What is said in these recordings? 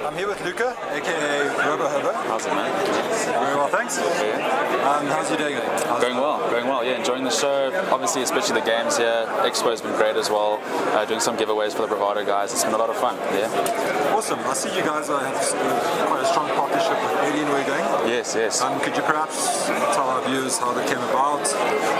I'm here with Luca, aka Robohobo. How's it, man? Very well, thanks. Yeah. How's your day going? Going well. Yeah, enjoying the show. Obviously, especially the games here. Expo's been great as well. Doing some giveaways for the Bravado guys. It's been a lot of fun. Yeah. Awesome. I see you guys have quite a strong partnership with Alien where you're going. Yes. Could you perhaps tell our viewers how that came about?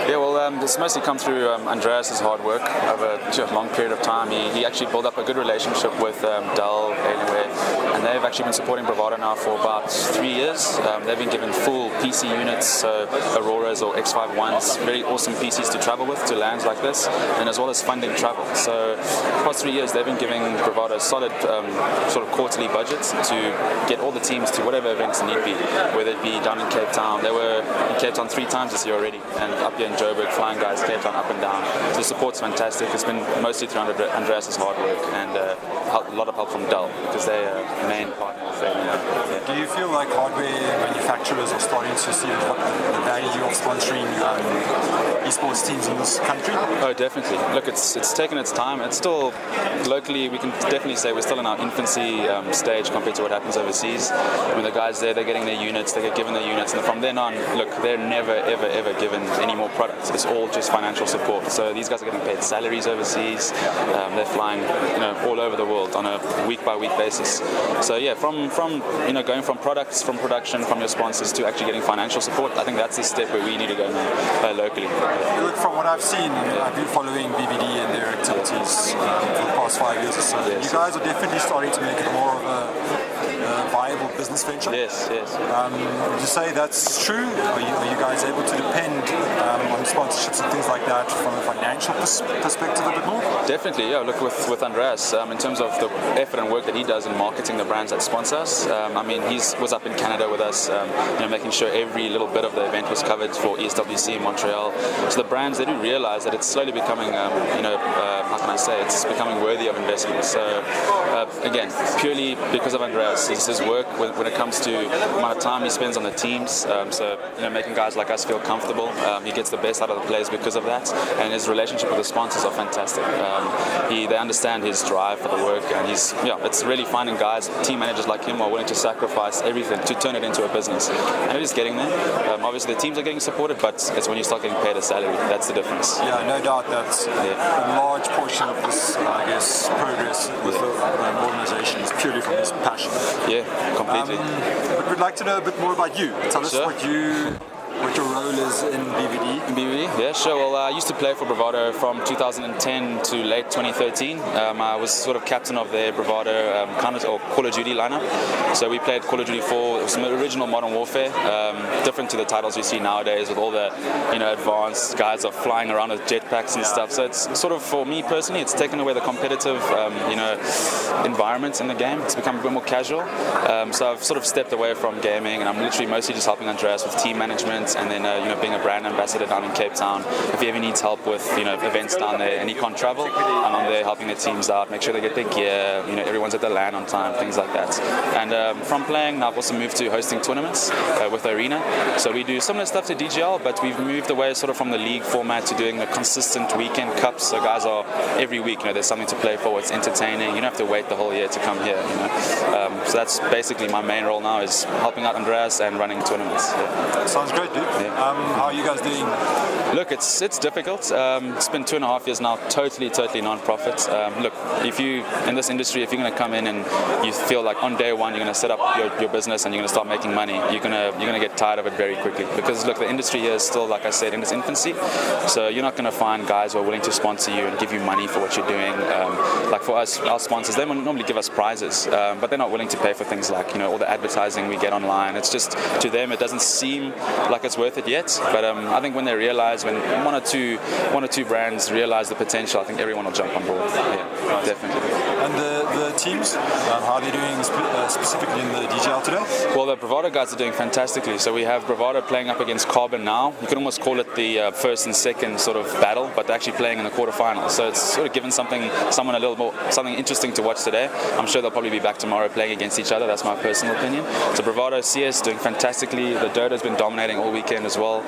Yeah, well, it's mostly come through Andreas' hard work over a long period of time. He actually built up a good relationship with Dell, Alienware, and they've actually been supporting Bravado now for about 3 years. They've been given full PC units, so Auroras or X51s, very awesome PCs to travel with to lands like this, and as well as funding travel. So the past 3 years, they've been giving Bravado solid sort of quarterly budgets to get all the teams to whatever events need be, whether it be down in Cape Town. They were in Cape Town 3 times this year already, and up here in Joburg, flying guys Cape Town up and down. So the support's fantastic. It's been mostly through Andreas' hard work and a lot of help from Dell, because they're main partners. Yeah. Do you feel like hardware manufacturers are starting to see the value of sponsoring esports teams in this country? Oh, definitely. Look, it's taken its time. It's still, locally, we can definitely say we're still in our infancy stage compared to what happens overseas. When the guys there, they're getting their units, they get given their units, and from then on, look, they're never, ever given any more products. It's all just financial support. So these guys are getting paid salaries overseas. They're flying, all over the world on a week-by-week basis. So yeah, from going from products, from production, from your sponsors to actually getting financial support, I think that's the step where we need to go now locally. Look, from what I've seen, I've been following BVD and their activities for the past 5 years or so. Yes. You guys are definitely starting to make it more of a viable business venture. Yes. Would you say that's true? Are you guys able to depend on sponsorships and things like that from a financial perspective a bit more? Definitely, yeah. Look, with Andreas, in terms of the effort and work that he does in marketing the brands that sponsor us, he was up in Canada with us, making sure every little bit of the event was covered for ESWC in Montreal. So the brands, they do realize that it's slowly becoming, how can I say, it's becoming worthy of investment. So again, purely because of Andreas, it's his work when it comes to the amount of time he spends on the teams. Making guys like us feel comfortable. He gets the best out of the players because of that, and his relationship with the sponsors are fantastic. They understand his drive for the work, and it's really finding guys, team managers like him, who are willing to sacrifice everything to turn it into a business, and it is getting there. Obviously, the teams are getting supported, but it's when you start getting paid a salary that's the difference. Yeah, no doubt that a large portion of this, progress with the organisation is purely from his passion. Yeah, completely. But we'd like to know a bit more about you. Tell us what your role is in BVD. In BVD, yeah, sure. Well, I used to play for Bravado from 2010 to late 2013. I was sort of captain of their Bravado or Call of Duty lineup. So we played Call of Duty 4. It was some original Modern Warfare, different to the titles you see nowadays with all the advanced guys are flying around with jetpacks and stuff. So it's sort of, for me personally, it's taken away the competitive environment in the game. It's become a bit more casual. So I've sort of stepped away from gaming, and I'm literally mostly just helping Andreas with team management, and then being a brand ambassador down in Cape Town. If he ever needs help with events down there and he can't travel, I'm on there helping the teams out, make sure they get their gear, everyone's at the LAN on time, things like that. And from playing, I've also moved to hosting tournaments with Orena. So we do similar stuff to DGL, but we've moved away sort of from the league format to doing the consistent weekend cups. So guys are every week, there's something to play for. It's entertaining. You don't have to wait the whole year to come here. So that's basically my main role now, is helping out Andreas and running tournaments. Yeah. Sounds great, dude. Yeah. How are you guys doing? Look, it's difficult. It's been 2.5 years now, totally non-profit. Look, if you in this industry, if you're going to come in and you feel like on day one you're going to set up your business and you're going to start making money, you're going to get tired of it very quickly, because look, the industry here is still, like I said, in its infancy. So you're not going to find guys who are willing to sponsor you and give you money for what you're doing. Like for us, our sponsors, they normally give us prizes, but they're not willing to pay for things like all the advertising we get online. It's just, to them, it doesn't seem like it's worth it yet. But I think when they realize, when one or two brands realize the potential, I think everyone will jump on board. Yeah, definitely. And the teams? How are they doing specifically in the DGL today? Well, the Bravado guys are doing fantastically. So we have Bravado playing up against Carbon now. You can almost call it the first and second sort of battle, but they're actually playing in the quarterfinals. So it's sort of given someone a little more something interesting to watch today. I'm sure they'll probably be back tomorrow playing against each other. That's my personal opinion. So Bravado CS doing fantastically. The Dodo's been dominating all weekend as well.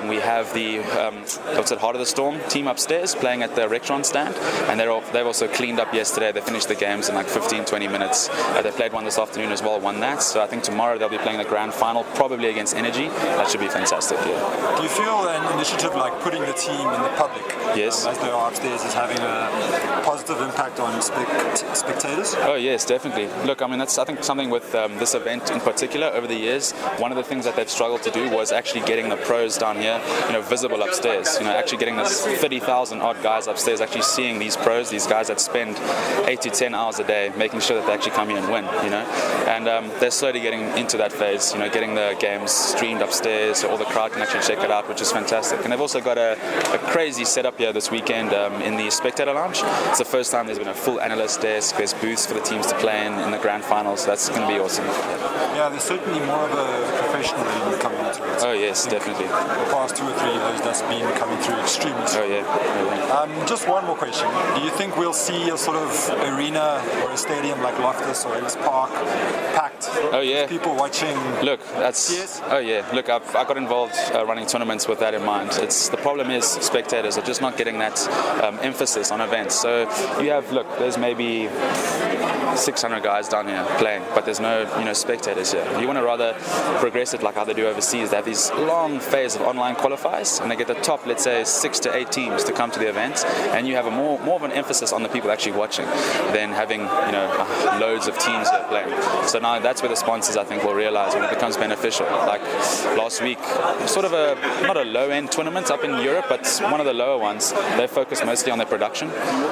We have the Heart of the Storm team upstairs playing at the Rectron stand, and they've also cleaned up yesterday. They finished the games in like 15-20 minutes. They played one this afternoon as well, won that. So I think tomorrow they'll be playing the grand final, probably against Energy. That should be fantastic. Yeah. Do you feel an initiative like putting the team in the public, yes, as they are upstairs, is having a positive impact on spectators? Oh yes, definitely. Look, I mean, that's I think something with this event in particular over the years. One of the things that they've struggled to do was actually getting the pros down here, visible upstairs. Actually getting this 30,000 odd guys upstairs, actually seeing these pros, these guys that spend 8 to 10 hours a day, making sure that they actually come here and win. And they're slowly getting into that phase. Getting the games streamed upstairs, so all the crowd can actually check it out, which is fantastic. And they've also got a crazy setup here this weekend in the spectator lounge. It's the first time there's been a full analyst desk. There's booths for the teams to play in the grand finals. So that's going to be awesome. Yeah, there's certainly more of a professional element coming into it. Oh yes, definitely. The past 2 or 3 years that's been coming through extremely. Oh yeah. Just one more question. Do you think we'll see a sort of arena or a stadium like Loftus or Ellis Park packed? Oh yeah. People watching. Look, that's. Yes. Oh yeah. Look, I got involved running tournaments with that in mind. The problem is spectators are just not getting that emphasis on events. So you have there's maybe 600 guys down here playing, but there's no spectators here. You want to rather progress it like how they do overseas. They have these long phase of online qualifiers, and they get the top, let's say, 6 to 8 teams to come to the event, and you have more of an emphasis on the people actually watching than having loads of teams here playing. So now that's where the sponsors I think will realize when it becomes beneficial. Like last week, sort of not a low-end tournament up in Europe, but one of the lower ones. They focus mostly on their production,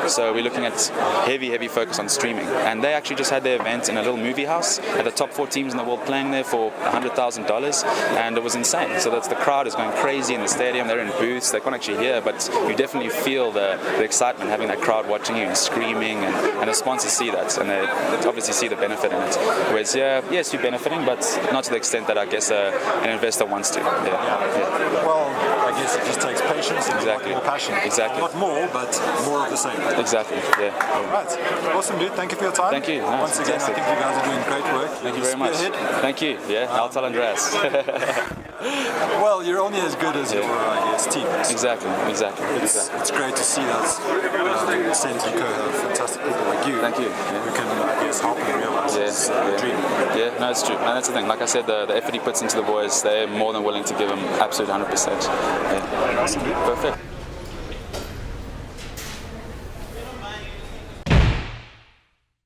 so we're looking at heavy focus on streaming, and they actually just had their event in a little movie house, had the top 4 teams in the world playing there for $100,000, and it was insane. So the crowd is going crazy in the stadium. They're in booths. They can't actually hear, but you definitely feel the excitement having that crowd watching you and screaming, and the sponsors see that, and they obviously see the benefit in it. Whereas yes, you're benefiting, but not to the extent that I guess an investor wants to. Yeah. Well, I guess it just takes patience and exactly. a lot more passion. Exactly. Not more, but more of the same. Exactly. Yeah. All right. Awesome, dude. Thank you for your time. Thank you. No, Once again, I think you guys are doing great work. Thank you very much. Thank you. Yeah. I'll tell Andreas. Well, you're only as good as your team. Exactly. It's great to see that St. Luca have fantastic people like you. Thank you. Who can, help them realize this dream. Yeah, no, it's true. And that's the thing. Like I said, the effort he puts into the boys, they're more than willing to give him absolute 100%. Yeah. Awesome, dude. Perfect.